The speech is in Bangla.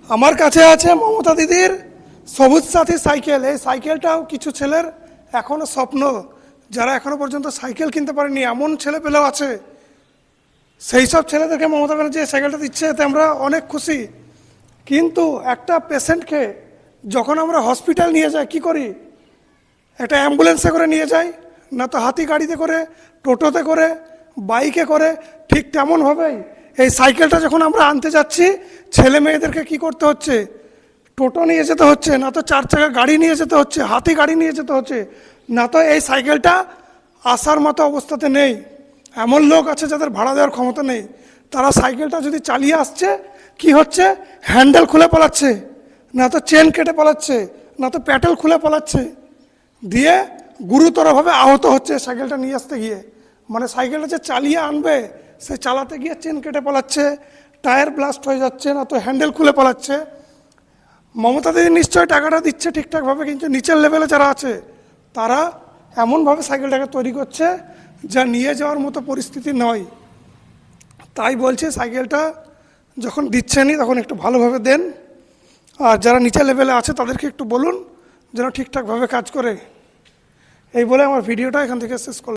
আমার কাছে আছে মমতা দিদির সবুজ সাথী সাইকেল। এই সাইকেলটাও কিছু ছেলের এখনও স্বপ্ন, যারা এখনো পর্যন্ত সাইকেল কিনতে পারেনি এমন ছেলে পেলেও আছে। সেই সব ছেলেদেরকে মমতা ব্যানার্জি এই সাইকেলটা দিচ্ছে, এতে আমরা অনেক খুশি। কিন্তু একটা পেশেন্টকে যখন আমরা হসপিটাল নিয়ে যাই কি করি? একটা অ্যাম্বুলেন্সে করে নিয়ে যাই, না তো হাতি গাড়িতে করে, টোটোতে করে, বাইকে করে। ঠিক তেমনভাবেই এই সাইকেলটা যখন আমরা আনতে যাচ্ছি, ছেলে মেয়েদেরকে কী করতে হচ্ছে? টোটো নিয়ে যেতে হচ্ছে, না তো চার চাকা গাড়ি নিয়ে যেতে হচ্ছে, হাতি গাড়ি নিয়ে যেতে হচ্ছে, না তো এই সাইকেলটা আসার মতো অবস্থাতে নেই। এমন লোক আছে যাদের ভাড়া দেওয়ার ক্ষমতা নেই, তারা সাইকেলটা যদি চালিয়ে আসছে কি হচ্ছে? হ্যান্ডেল খুলে পালাচ্ছে, না তো চেন কেটে পালাচ্ছে, না তো প্যাটেল খুলে পালাচ্ছে, দিয়ে গুরুতরভাবে আহত হচ্ছে সাইকেলটা নিয়ে আসতে গিয়ে। মানে সাইকেলটা যে চালিয়ে আনবে সে চালাতে গিয়ে চেন কেটে পালাচ্ছে, টায়ার ব্লাস্ট হয়ে যাচ্ছে, না তো হ্যান্ডেল খুলে পালাচ্ছে। মমতা দিদি নিশ্চয়ই টাকাটা দিচ্ছে ঠিকঠাকভাবে, কিন্তু নিচের লেভেলে যারা আছে তারা এমনভাবে সাইকেলটাকে তৈরি করছে যা নিয়ে যাওয়ার মতো পরিস্থিতি নয়। তাই বলছে সাইকেলটা যখন দিচ্ছেনই তখন একটু ভালোভাবে দেন, আর যারা নিচের লেভেলে আছে তাদেরকে একটু বলুন যেন ঠিকঠাকভাবে কাজ করে। এই বলে আমার ভিডিওটা এখান থেকে শেষ করলাম।